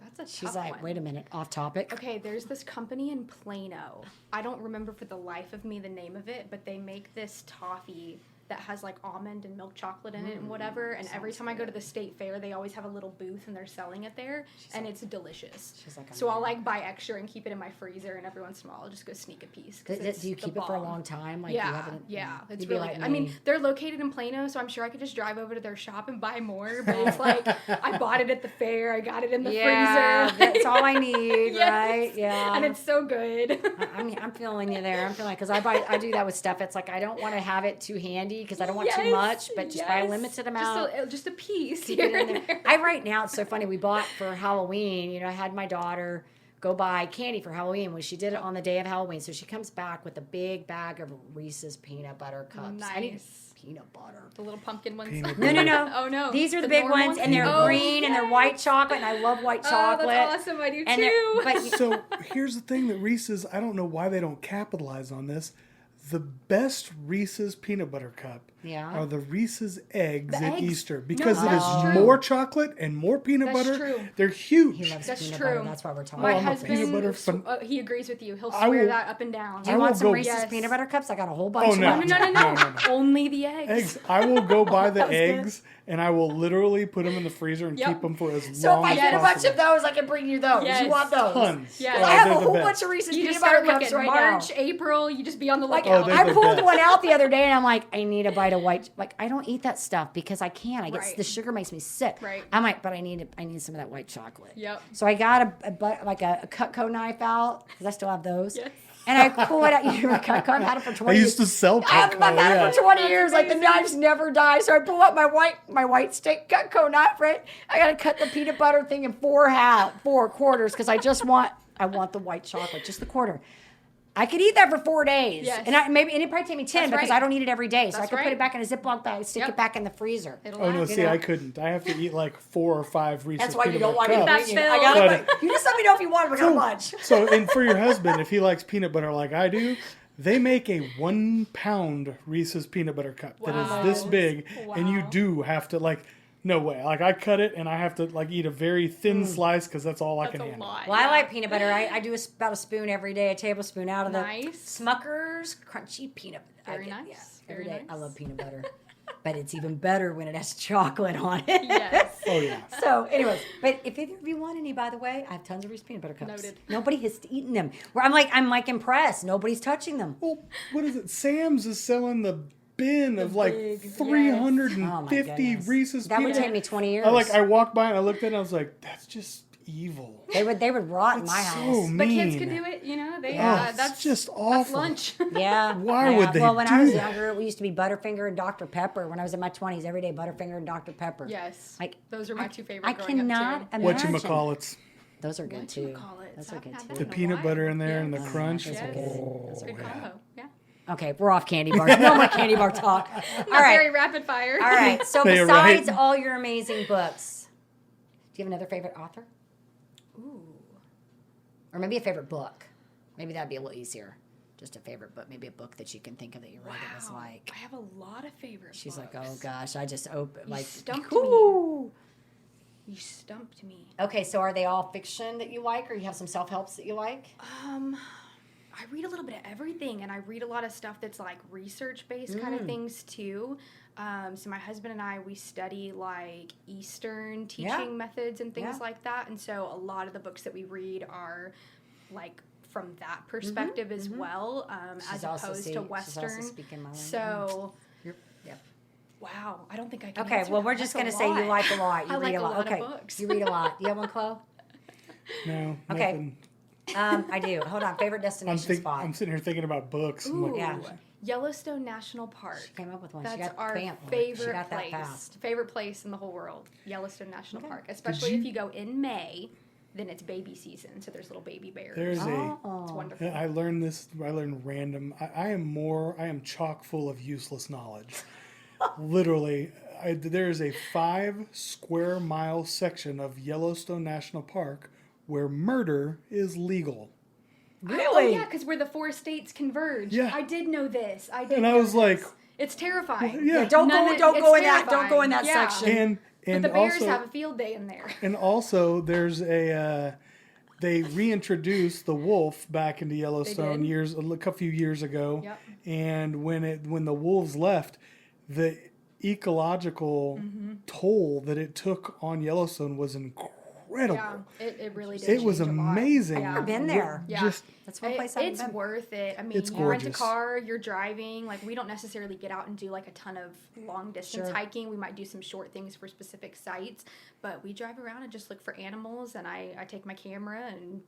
that's a She's tough like, one. wait a minute, off topic. Okay, there's this company in Plano. I don't remember for the life of me the name of it, but they make this toffee that has like almond and milk chocolate in it and whatever. And every time I go to the state fair, they always have a little booth and they're selling it there, and it's delicious. She's like, So I'll like buy extra and keep it in my freezer, and every once in a while I'll just go sneak a piece. 'Cause it's Do you the keep it for a bomb. long time? Like you Yeah, haven't, yeah, it's you'd be really like good. I mean, me. they're located in Plano, so I'm sure I could just drive over to their shop and buy more. But it's like I bought it at the fair, I got it in the freezer. That's all I need, Yes. right? Yeah. And it's so good. I'm feeling you there. I'm feeling because I do that with stuff. It's like I don't want to have it too handy because I don't want too Yes, much, but just buy a yes. limited amount. Just a piece Keep it here in and there. there. I right now it's so funny. We bought for Halloween. You know, I had my daughter go buy candy for Halloween when she did it on the day of Halloween. So she comes back with a big bag of Reese's peanut butter cups. I need Nice. peanut butter. The little pumpkin ones. Peanut No. Oh no. These are the big normal ones, and they're Oh, green and they're white chocolate, and I love white chocolate. Oh, that's awesome. I do And they're- too. but So here's the thing that Reese's, I don't know why they don't capitalize on this. The best Reese's peanut butter cup Yeah. are the Reese's eggs The at eggs. Easter because No, it is that's true. more chocolate and more peanut That's butter. true. They're huge. He loves That's peanut true. butter. That's why we're talking. My I'm a husband, peanut butter fan. he agrees with you. He'll I swear will- that up and down. Do you I want will some go- Reese's Yes. peanut butter cups? I got a whole bunch. Oh, of no. them. No. Only the eggs. Eggs. I will go buy the That was good. eggs and I will literally put them in the freezer and Yep. keep them for as So long if I as get a bunch possible. of those, I can bring you those. Yes. You want those? Tons. Yes. Oh, I have they're a the whole best. bunch of Reese's You peanut just butter start cups looking right March, now. April. You just be on the Like lookout. they're I the pulled best. one out the other day, and I'm like, I need a bite of white. Like I don't eat that stuff because I can't. I get Right. the sugar makes me sick. Right. I'm like, but I need some of that white chocolate. Yep. So I got a Cutco knife out because I still have those. Yes. And I pull it out. You remember Cutco? I've had it for 20 I years. used to sell I've had Cutco, it for 20 That's years. Like the amazing. knives never die. So I pull out my white steak Cutco knife, right? I gotta cut the peanut butter thing in four quarters because I want the white chocolate, just the quarter. I could eat that for 4 days. Yes. And it'd probably take me 10 That's because right. I don't eat it every day. So I That's could put right. it back in a Ziploc bag, stick Yep. it back in the freezer. It'll Oh no, last. see, know? I couldn't. I have to eat like 4 or 5 Reese's That's why you peanut don't want butter me to cups. bring you. That's I gotta, But- you just let me know if you want it, but how much? So, and for your husband, if he likes peanut butter like I do, they make a 1 pound Reese's peanut butter cup that Wow. is this big, and you Wow. do have to no way. Like I cut it and I have to eat a very thin slice because that's all I That's can a handle. lot. Well, I yeah. like peanut butter. I do about a spoon every day, a tablespoon out of Nice. the Smucker's crunchy peanut butter. Very nice. Yeah, every Very day. I nice. love peanut butter. But it's even better when it has chocolate on it. Yes. Oh yeah. So, anyways, but if either of you want any, by the way, I have tons of Reese's peanut butter cups. Noted. Nobody has eaten them. Where I'm like impressed. Nobody's touching them. Well, what is it? Sam's is selling the bin of big, yes. 350 Oh my goodness. Reese's That would peanut. take me 20 years. I walked by and I looked at it and I was like, that's just evil. They would rot in my That's house. so mean. But kids can do it, They Yeah. that's just That's awful. lunch. Yeah. Why yeah. would they Well, when I do was that? younger, we used to be Butterfinger and Dr. Pepper. When I was in my 20s, every day Butterfinger and Dr. Pepper. Yes. Like Those are my two favorite I growing cannot up too. imagine. Whatchamacallits. Those are good too. Whatchamacallits. Those are I good haven't too. had The in a peanut while. butter in there and the Yes. crunch. Yes. Oh, That's a good yeah. combo. Yeah. Okay, we're off candy bars. No more candy bar talk. All Not very right. rapid fire. All right. So You're besides right. all your amazing books, do you have another favorite author? Ooh. Or maybe a favorite book? Maybe that'd be a little easier. just a favorite book, maybe a book that you can think of that you read that was like. I have a lot of favorite She's books. like, oh gosh, I just opened like. Stumped Ooh. me. You stumped me. Okay, so are they all fiction that you like, or you have some self-helps that you like? I read a little bit of everything, and I read a lot of stuff that's like research-based kind of things too. So my husband and I, we study like Eastern teaching methods and things like that. And so a lot of the books that we read are like from that perspective as well, as opposed to Western. She's also speaking my language. So, Yep. Wow, I don't think I can Okay, answer well, that. we're just That's going to a say you lot. like a lot. You I read like a lot. of Okay, books. you read a lot. You have one, Chloe? No. Okay. Nothing. I do. Hold on. Favorite destination spot. I'm sitting here thinking about books. I'm Ooh, like, Yeah. Yellowstone National Park. She came up with one. That's she got our bam, She favorite got that place. fast. Favorite place in the whole world, Yellowstone National Okay. Park. Especially if you go in May, then it's baby season, so there's little baby bears. there's It's Oh. wonderful. I learned random. I am chock full of useless knowledge. Literally, there is a 5 square mile section of Yellowstone National Park where murder is legal. Oh Really? yeah, because where the 4 states converge. Yeah. I did know this. And I was like, it's terrifying. yeah. Don't None go. of- Don't go it's in that. Don't go in that terrifying. Yeah. section. And But the bears also, have a field day in there. and also there's a they reintroduced the wolf back into Yellowstone did? a few years ago. Yep. And when the wolves left, the ecological toll that it took on Yellowstone was incredible. Yeah, it really did. It was change a lot. amazing. Yeah. I've been there. Yeah. Just That's one place I've It's been. worth it. I mean, It's you rent a gorgeous. car, you're driving. Like, we don't necessarily get out and do like a ton of long distance Sure. hiking. We might do some short things for specific sites, but we drive around and just look for animals. And I take my camera and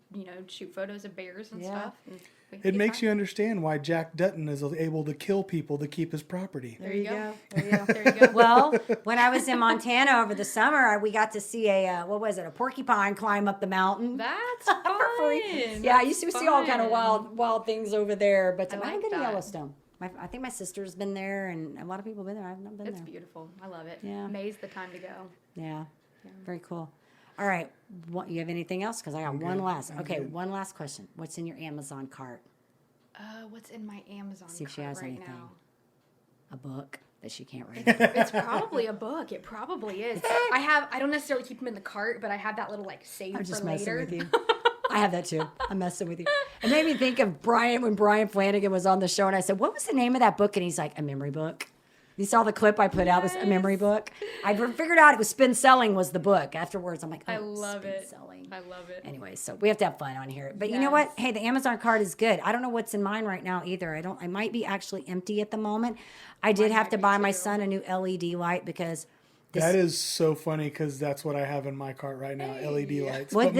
shoot photos of bears and Yeah. stuff. And it makes you understand why Jack Dutton is able to kill people to keep his property. There you go. There you go. There you go. Well, when I was in Montana over the summer, we got to see a porcupine climb up the mountain. That's for fun. free. Yeah, I used to see all kind of wild things over there. But I like haven't been to that. Yellowstone. I think my sister's been there, and a lot of people have been there. I've not been It's there. beautiful. I love it. Yeah. May's the time to go. Yeah, very cool. All right, you have anything else? Because I got one last. Okay, one last question. What's in your Amazon cart? What's in my Amazon See if she cart has right anything. now? A book that she can't read. It's probably a book. It probably is. I don't necessarily keep them in the cart, but I have that little like save I'm for just later. messing with you. I have that too. I'm messing with you. It made me think of Brian when Brian Flanagan was on the show, and I said, "What was the name of that book?" And he's like, "A memory book." You saw the clip I put out was a memory book. I figured out it was Spin Selling was the book. Afterwards, I'm like, oh, I love Spin it. Selling. I love it. Anyway, so we have to have fun on here. But you know what? Hey, the Amazon card is good. I don't know what's in mine right now either. I might be actually empty at the moment. I did have to buy my son a new LED light because That is so funny because that's what I have in my cart right now, LED lights. well, But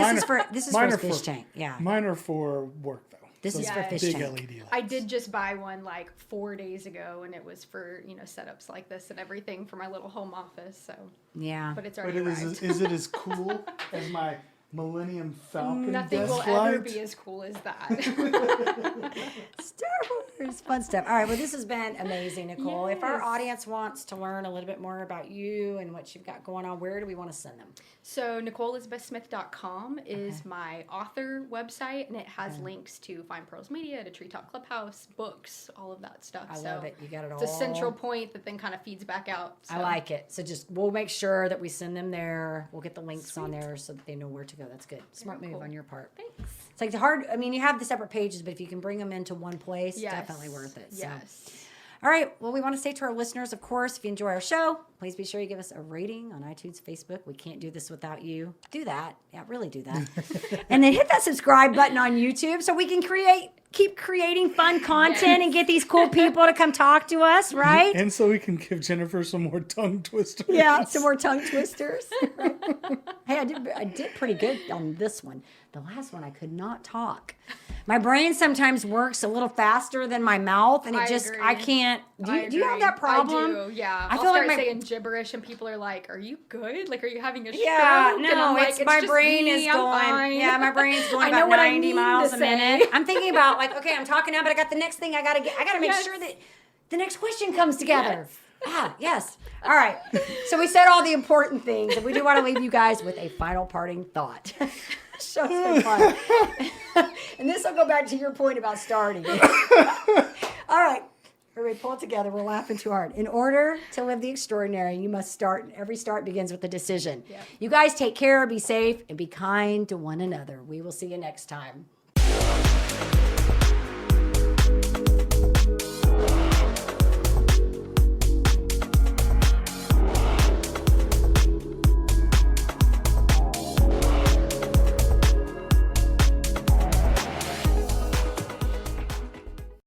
this is for a fish tank. Yeah. Mine are for work though. This is for fish big tank. LED lights. I did just buy one like 4 days ago, and it was for setups like this and everything for my little home office. So, Yeah. but it's But already arrived. is it as cool as my Millennium Falcon Nothing desk will light? ever be as cool as that. Star Wars, fun stuff. All right, well, this has been amazing, Nicole. If our Yes. audience wants to learn a little bit more about you and what you've got going on, where do we want to send them? So NicoleElizabethSmith.com is my author website, and it has links to Fine Pearls Media, to Tree Talk Clubhouse, books, all of that stuff. I love it. You got it all. It's a central point that then kind of feeds back out. I like it. So we'll make sure that we send them there. We'll get the links on there so that they know where to go. That's good. Smart move cool. on your part. Thanks. It's like hard. I mean, you have the separate pages, but if you can bring them into one place, Yes. definitely worth it. So. Yes. All right. Well, we want to say to our listeners, of course, if you enjoy our show, please be sure you give us a rating on iTunes, Facebook. We can't do this without you. Do that. Yeah, really do that. And then hit that subscribe button on YouTube so we can keep creating fun content and get these cool people to come talk to us, right? And so we can give Jennifer some more tongue twisters. Yeah, some more tongue twisters. Hey, I did pretty good on this one. The last one, I could not talk. My brain sometimes works a little faster than my mouth, and I I can't. Do you have agree. that problem? I do, yeah. I I'll feel like start my saying gibberish, and people are like, "Are you good? Like, are you having a stroke?" yeah, And no, I'm like, it's my just brain me, is I'm going. fine." Yeah, my brain's going I know about what I 90 mean miles to a say. minute. I'm thinking about like, okay, I'm talking now, but I got the next thing I gotta make Yes. sure that the next question comes together. Yes. All right. So we said all the important things, and we do want to leave you guys with a final parting thought. Show's been fun. And this will go back to your point about starting. All right. Everybody pull it together. We're laughing too hard. In order to live the extraordinary, you must start. Every start begins with a decision. You guys take care, be safe, and be kind to one another. We will see you next time.